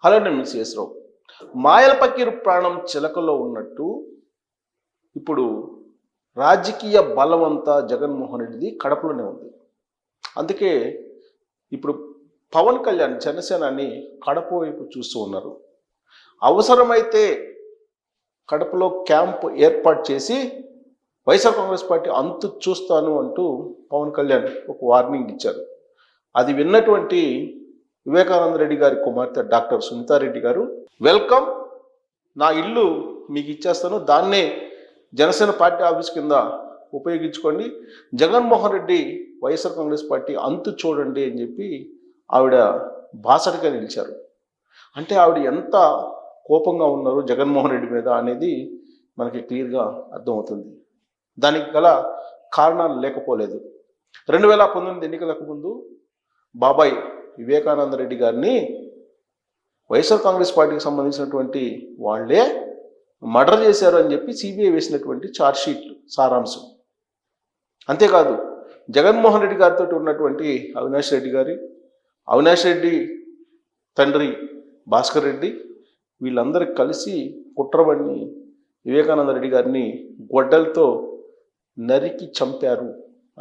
Hello నేను CS రావు. మాయల పకీరు ప్రాణం చిలకలో ఉన్నట్టు ఇప్పుడు రాజకీయ బలమంతా జగన్మోహన్ రెడ్డిది కడపలోనే ఉంది. అందుకే ఇప్పుడు పవన్ కళ్యాణ్ జనసేనాని కడప వైపు చూస్తూ ఉన్నారు. అవసరమైతే కడపలో క్యాంప్ ఏర్పాటు చేసి వైఎస్ఆర్ కాంగ్రెస్ పార్టీ అంతు చూస్తాను అంటూ పవన్ కళ్యాణ్ ఒక వార్నింగ్ ఇచ్చారు. అది విన్నటువంటి వివేకానంద రెడ్డి గారి కుమార్తె డాక్టర్ సునీతారెడ్డి గారు, వెల్కమ్, నా ఇల్లు మీకు ఇచ్చేస్తాను, దాన్నే జనసేన పార్టీ ఆఫీస్ కింద ఉపయోగించుకోండి, జగన్మోహన్ రెడ్డి వైఎస్ఆర్ కాంగ్రెస్ పార్టీ అంతు చూడండి అని చెప్పి ఆవిడ బాసటగా నిలిచారు. అంటే ఆవిడ ఎంత కోపంగా ఉన్నారు జగన్మోహన్ రెడ్డి మీద అనేది మనకి క్లియర్గా అర్థమవుతుంది. దానికి గల కారణాలు లేకపోలేదు. 2019 ఎన్నికలకు ముందు బాబాయ్ వివేకానంద రెడ్డి గారిని వైఎస్ఆర్ కాంగ్రెస్ పార్టీకి సంబంధించినటువంటి వాళ్లే మర్డర్ చేశారు అని చెప్పి సిబిఐ వేసినటువంటి ఛార్జ్షీట్ సారాంశం. అంతేకాదు జగన్మోహన్ రెడ్డి గారితో ఉన్నటువంటి అవినాష్ రెడ్డి తండ్రి భాస్కర్ రెడ్డి వీళ్ళందరూ కలిసి కుట్రబడిని వివేకానంద రెడ్డి గారిని గొడ్డలతో నరికి చంపారు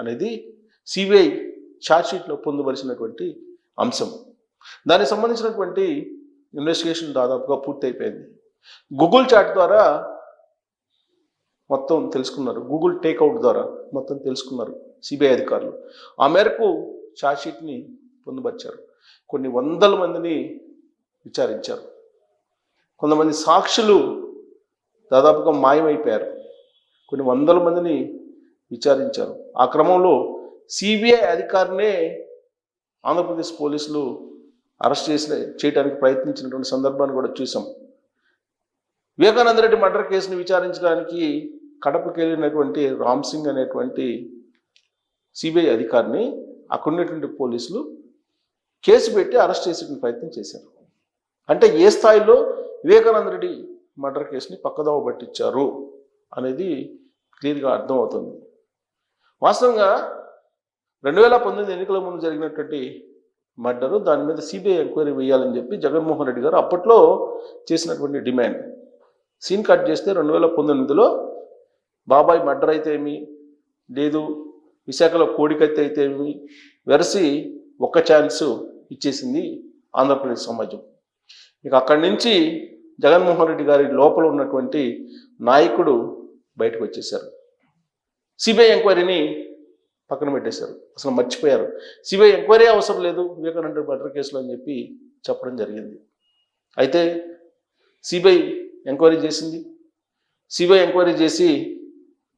అనేది సిబిఐ ఛార్జ్షీట్లో పొందుపరిచినటువంటి అంశం. దానికి సంబంధించినటువంటి ఇన్వెస్టిగేషన్ దాదాపుగా పూర్తయిపోయింది. గూగుల్ చాట్ ద్వారా మొత్తం తెలుసుకున్నారు, గూగుల్ టేక్అవుట్ ద్వారా మొత్తం తెలుసుకున్నారు సిబిఐ అధికారులు. ఆ మేరకు ఛార్జ్షీట్ని పొందుపరిచారు. కొన్ని వందల మందిని విచారించారు. కొంతమంది సాక్షులు దాదాపుగా మాయమైపోయారు. కొన్ని వందల మందిని విచారించారు. ఆ క్రమంలో సిబిఐ అధికారినే ఆంధ్రప్రదేశ్ పోలీసులు అరెస్ట్ చేయడానికి ప్రయత్నించినటువంటి సందర్భాన్ని కూడా చూసాం. వివేకానంద రెడ్డి మర్డర్ కేసును విచారించడానికి కడపకి వెళ్ళినటువంటి రామ్ సింగ్ అనేటువంటి సిబిఐ అధికారిని అక్కడ ఉన్నటువంటి పోలీసులు కేసు పెట్టి అరెస్ట్ చేసే ప్రయత్నం చేశారు. అంటే ఏ స్థాయిలో వివేకానంద రెడ్డి మర్డర్ కేసుని పక్కదోవ పట్టించారు అనేది క్లియర్గా అర్థమవుతుంది. వాస్తవంగా 2019 ఎన్నికల ముందు జరిగినటువంటి మర్డరు, దాని మీద సిబిఐ ఎంక్వైరీ వేయాలని చెప్పి జగన్మోహన్ రెడ్డి గారు అప్పట్లో చేసినటువంటి డిమాండ్. సీన్ కట్ చేస్తే 2019లో బాబాయ్ మర్డర్ అయితే ఏమి లేదు, విశాఖలో కోడికత్తి అయితే ఏమి వెరసి ఒక్క ఛాన్సు ఇచ్చేసింది ఆంధ్రప్రదేశ్ సమాజం. ఇక అక్కడి నుంచి జగన్మోహన్ రెడ్డి గారి లోపల ఉన్నటువంటి నాయకుడు బయటకు వచ్చేశారు. సిబిఐ ఎంక్వైరీని పక్కన పెట్టేశారు, అసలు మర్చిపోయారు. సిబిఐ ఎంక్వైరీ అవసరం లేదు వివేకానంద మర్డర్ కేసులో అని చెప్పి చెప్పడం జరిగింది. అయితే సిబిఐ ఎంక్వైరీ చేసింది. సిబిఐ ఎంక్వైరీ చేసి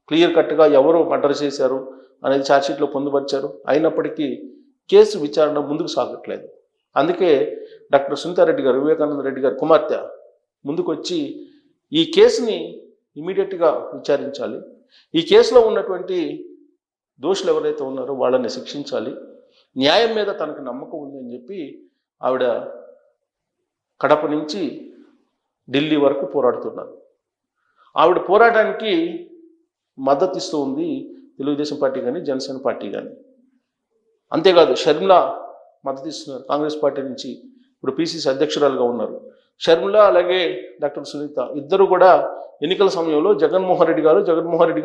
క్లియర్ కట్గా ఎవరు మర్డర్ చేశారు అనేది ఛార్జ్షీట్లో పొందుపరిచారు. అయినప్పటికీ కేసు విచారణ ముందుకు సాగట్లేదు. అందుకే డాక్టర్ సునీతారెడ్డి గారు, వివేకానంద రెడ్డి గారి కుమార్తె ముందుకు వచ్చి ఈ కేసుని ఇమీడియట్గా విచారించాలి, ఈ కేసులో ఉన్నటువంటి దోషులు ఎవరైతే ఉన్నారో వాళ్ళని శిక్షించాలి, న్యాయం మీద తనకు నమ్మకం ఉంది అని చెప్పి ఆవిడ కడప నుంచి ఢిల్లీ వరకు పోరాడుతున్నారు. ఆవిడ పోరాటానికి మద్దతు ఇస్తూ ఉంది తెలుగుదేశం పార్టీ కానీ జనసేన పార్టీ కానీ. అంతేకాదు షర్మిల మద్దతు ఇస్తున్నారు కాంగ్రెస్ పార్టీ నుంచి. ఇప్పుడు పిసిసి అధ్యక్షురాలుగా ఉన్నారు షర్మిల, అలాగే డాక్టర్ సునీత. ఇద్దరు కూడా ఎన్నికల సమయంలో జగన్మోహన్ రెడ్డి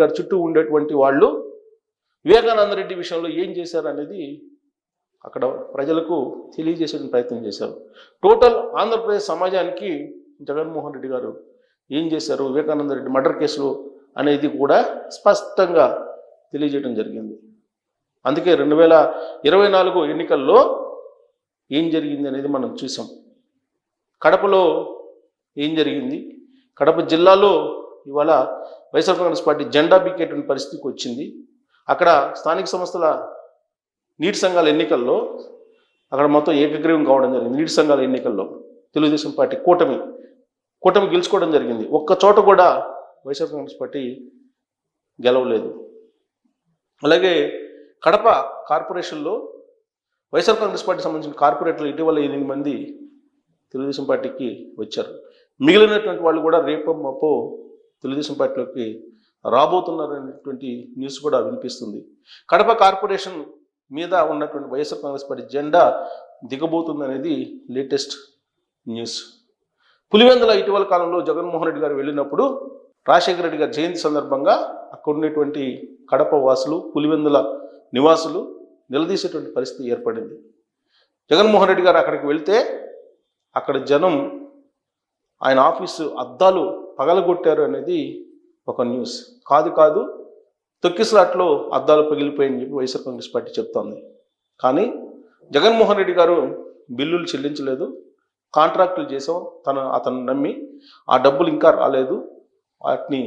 గారు చుట్టూ ఉండేటువంటి వాళ్ళు వివేకానంద రెడ్డి విషయంలో ఏం చేశారు అనేది అక్కడ ప్రజలకు తెలియజేసే ప్రయత్నం చేశారు. టోటల్ ఆంధ్రప్రదేశ్ సమాజానికి జగన్మోహన్ రెడ్డి గారు ఏం చేశారు వివేకానంద రెడ్డి మర్డర్ కేసులో అనేది కూడా స్పష్టంగా తెలియజేయడం జరిగింది. అందుకే 2024 ఎన్నికల్లో ఏం జరిగింది అనేది మనం చూసాం. కడపలో ఏం జరిగింది, కడప జిల్లాలో ఇవాళ వైఎస్ఆర్ కాంగ్రెస్ పార్టీ జెండా బీకేటువంటి పరిస్థితికి వచ్చింది. అక్కడ స్థానిక సంస్థల నీటి సంఘాల ఎన్నికల్లో అక్కడ మొత్తం ఏకగ్రీవం కావడం జరిగింది. నీటి సంఘాల ఎన్నికల్లో తెలుగుదేశం పార్టీ కూటమి గెలుచుకోవడం జరిగింది. ఒక్క చోట కూడా వైఎస్ఆర్ కాంగ్రెస్ పార్టీ గెలవలేదు. అలాగే కడప కార్పొరేషన్లో వైఎస్ఆర్ కాంగ్రెస్ పార్టీకి సంబంధించిన కార్పొరేటర్లు ఇటీవల 8 మంది తెలుగుదేశం పార్టీకి వచ్చారు. మిగిలినటువంటి వాళ్ళు కూడా రేపో మాపో తెలుగుదేశం పార్టీలోకి రాబోతున్నారనేటువంటి న్యూస్ కూడా వినిపిస్తుంది. కడప కార్పొరేషన్ మీద ఉన్నటువంటి వైఎస్ఆర్ కాంగ్రెస్ పార్టీ జెండా దిగబోతుంది అనేది లేటెస్ట్ న్యూస్. పులివెందుల ఇటీవల కాలంలో జగన్మోహన్ రెడ్డి గారు వెళ్ళినప్పుడు రాజశేఖర రెడ్డి గారి జయంతి సందర్భంగా అక్కడ ఉన్నటువంటి కడప వాసులు, పులివెందుల నివాసులు నిలదీసేటువంటి పరిస్థితి ఏర్పడింది. జగన్మోహన్ రెడ్డి గారు అక్కడికి వెళ్తే అక్కడ జనం ఆయన ఆఫీసు అద్దాలు పగలగొట్టారు అనేది ఒక న్యూస్. కాదు తొక్కిసలాట్లో అద్దాలు పగిలిపోయాయని చెప్పి వైఎస్ఆర్ కాంగ్రెస్ పార్టీ చెప్తోంది. కానీ జగన్మోహన్ రెడ్డి గారు బిల్లులు చెల్లించలేదు, కాంట్రాక్టులు చేసాం అతను నమ్మి ఆ డబ్బులు ఇంకా రాలేదు, వాటిని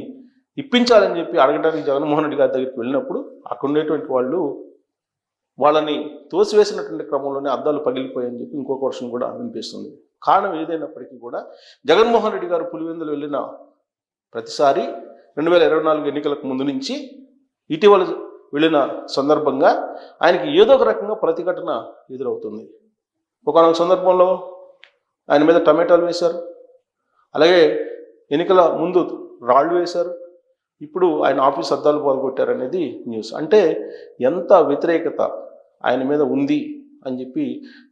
ఇప్పించాలని చెప్పి అడగడానికి జగన్మోహన్ రెడ్డి గారి దగ్గరికి వెళ్ళినప్పుడు అక్కడ ఉండేటువంటి వాళ్ళని తోసివేసినటువంటి క్రమంలోనే అద్దాలు పగిలిపోయాయని చెప్పి ఇంకొక వర్షం కూడా వినిపిస్తుంది. కారణం ఏదైనప్పటికీ కూడా జగన్మోహన్ రెడ్డి గారు పులివెందులు వెళ్ళిన ప్రతిసారి 2024 ఎన్నికలకు ముందు నుంచి ఇటీవల వెళ్ళిన సందర్భంగా ఆయనకి ఏదో ఒక రకంగా ప్రతిఘటన ఎదురవుతుంది. ఒకనొక సందర్భంలో ఆయన మీద టమాటాలు వేశారు, అలాగే ఎన్నికల ముందు రాళ్ళు వేశారు, ఇప్పుడు ఆయన ఆఫీస్ అద్దాలు పాల్గొట్టారనేది న్యూస్. అంటే ఎంత వ్యతిరేకత ఆయన మీద ఉంది అని చెప్పి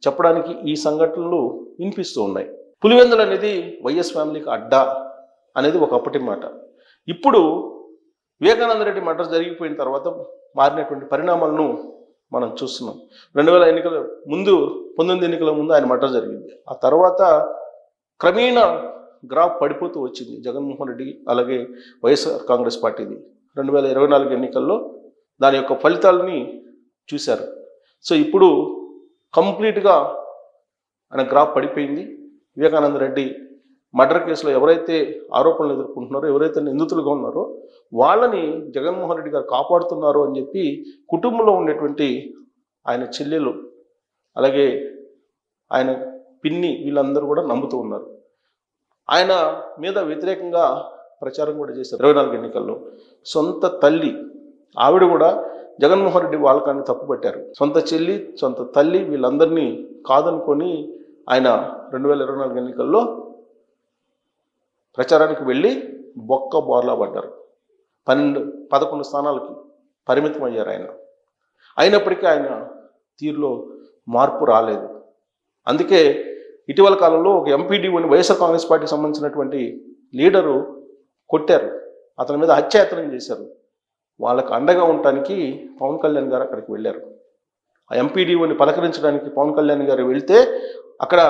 చెప్పడానికి ఈ సంఘటనలు వినిపిస్తూ ఉన్నాయి. పులివెందులు అనేది వైఎస్ ఫ్యామిలీకి అడ్డా అనేది ఒకప్పటి మాట. ఇప్పుడు వివేకానంద రెడ్డి మర్డర్ జరిగిపోయిన తర్వాత మారినటువంటి పరిణామాలను మనం చూస్తున్నాం. 2000 ఎన్నికల ముందు 19 ఎన్నికల ముందు ఆయన మర్డర్ జరిగింది. ఆ తర్వాత క్రమేణా గ్రాఫ్ పడిపోతూ వచ్చింది జగన్మోహన్ రెడ్డి అలాగే వైఎస్ఆర్ కాంగ్రెస్ పార్టీది. 2024 ఎన్నికల్లో దాని యొక్క ఫలితాలని చూశారు. సో ఇప్పుడు కంప్లీట్గా ఆయన గ్రాఫ్ పడిపోయింది. వివేకానంద రెడ్డి మర్డర్ కేసులో ఎవరైతే ఆరోపణలు ఎదుర్కొంటున్నారో, ఎవరైతే నిందితులుగా ఉన్నారో వాళ్ళని జగన్మోహన్ రెడ్డి గారు కాపాడుతున్నారు అని చెప్పి కుటుంబంలో ఉండేటువంటి ఆయన చెల్లెలు అలాగే ఆయన పిన్ని వీళ్ళందరూ కూడా నమ్ముతూ ఉన్నారు. ఆయన మీద వ్యతిరేకంగా ప్రచారం కూడా చేశారు 24 ఎన్నికల్లో. సొంత తల్లి ఆవిడ కూడా జగన్మోహన్ రెడ్డి వాళ్ళకాన్ని తప్పుపట్టారు. సొంత చెల్లి, సొంత తల్లి వీళ్ళందరినీ కాదనుకొని ఆయన 2024 ఎన్నికల్లో ప్రచారానికి వెళ్ళి బొక్క బోర్లా పడ్డారు. 11 స్థానాలకి పరిమితం అయ్యారు ఆయన. అయినప్పటికీ ఆయన తీరులో మార్పు రాలేదు. అందుకే ఇటీవల కాలంలో ఒక ఎంపీడీఓని వైఎస్ఆర్ కాంగ్రెస్ పార్టీకి సంబంధించినటువంటి లీడరు కొట్టారు, అతని మీద హత్యాయత్నం చేశారు. వాళ్ళకు అండగా ఉండటానికి పవన్ కళ్యాణ్ గారు అక్కడికి వెళ్ళారు. ఆ ఎంపీడీఓని పలకరించడానికి పవన్ కళ్యాణ్ గారు వెళ్తే అక్కడ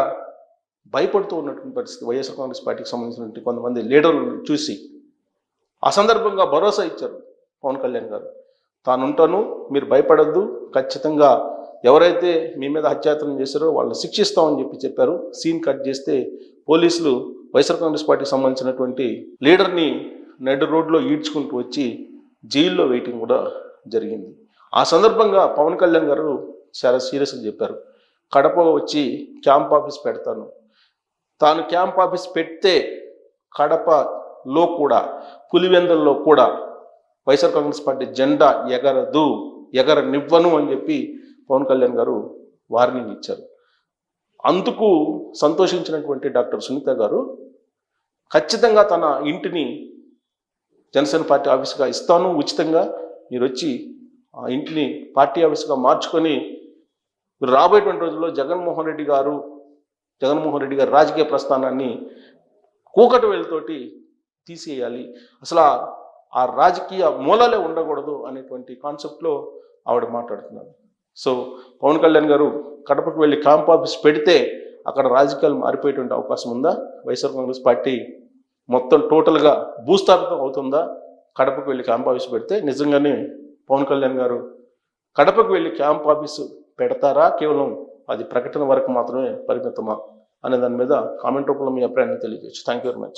భయపడుతూ ఉన్నటువంటి పరిస్థితి వైఎస్ఆర్ కాంగ్రెస్ పార్టీకి సంబంధించినటువంటి కొంతమంది లీడర్లను చూసి. ఆ సందర్భంగా భరోసా ఇచ్చారు పవన్ కళ్యాణ్ గారు, తానుంటాను, మీరు భయపడద్దు, ఖచ్చితంగా ఎవరైతే మీ మీద హత్యాయత్నం చేశారో వాళ్ళని శిక్షిస్తామని చెప్పారు. సీన్ కట్ చేస్తే పోలీసులు వైఎస్ఆర్ కాంగ్రెస్ పార్టీకి సంబంధించినటువంటి లీడర్ని నడు రోడ్లో ఈడ్చుకుంటూ వచ్చి జైల్లో వెయిటింగ్ కూడా జరిగింది. ఆ సందర్భంగా పవన్ కళ్యాణ్ గారు చాలా సీరియస్గా చెప్పారు, కడప వచ్చి క్యాంప్ ఆఫీస్ పెడతాను, తాను క్యాంప్ ఆఫీస్ పెడితే కడపలో కూడా పులివెందుల్లో కూడా వైఎస్ఆర్ కాంగ్రెస్ పార్టీ జెండా ఎగరనివ్వను అని చెప్పి పవన్ కళ్యాణ్ గారు వార్నింగ్ ఇచ్చారు. అందుకు సంతోషించినటువంటి డాక్టర్ సునీత గారు ఖచ్చితంగా తన ఇంటిని జనసేన పార్టీ ఆఫీస్గా ఇస్తాను, ఉచితంగా మీరు వచ్చి ఆ ఇంటిని పార్టీ ఆఫీస్గా మార్చుకొని రాబోయేటువంటి రోజుల్లో జగన్మోహన్ రెడ్డి గారి రాజకీయ ప్రస్థానాన్ని కూకటి వేలుతోటి తీసేయాలి, అసలు ఆ రాజకీయ మూలాలే ఉండకూడదు అనేటువంటి కాన్సెప్ట్లో ఆవిడ మాట్లాడుతున్నారు. సో పవన్ కళ్యాణ్ గారు కడపకు వెళ్ళి క్యాంప్ ఆఫీస్ పెడితే అక్కడ రాజకీయాలు మారిపోయేటువంటి అవకాశం ఉందా? వైఎస్ఆర్ కాంగ్రెస్ పార్టీ మొత్తం టోటల్గా భూస్థాపితం అవుతుందా? కడపకు వెళ్ళి క్యాంప్ ఆఫీస్ పెడితే నిజంగానే పవన్ కళ్యాణ్ గారు కడపకు వెళ్ళి క్యాంప్ ఆఫీసు పెడతారా, కేవలం అది ప్రకటన వరకు మాత్రమే పరిమితమా అనే దాని మీద కామెంట్ రూపంలో మీ అభిప్రాయాన్ని తెలియజేయచ్చు. Thank you very much.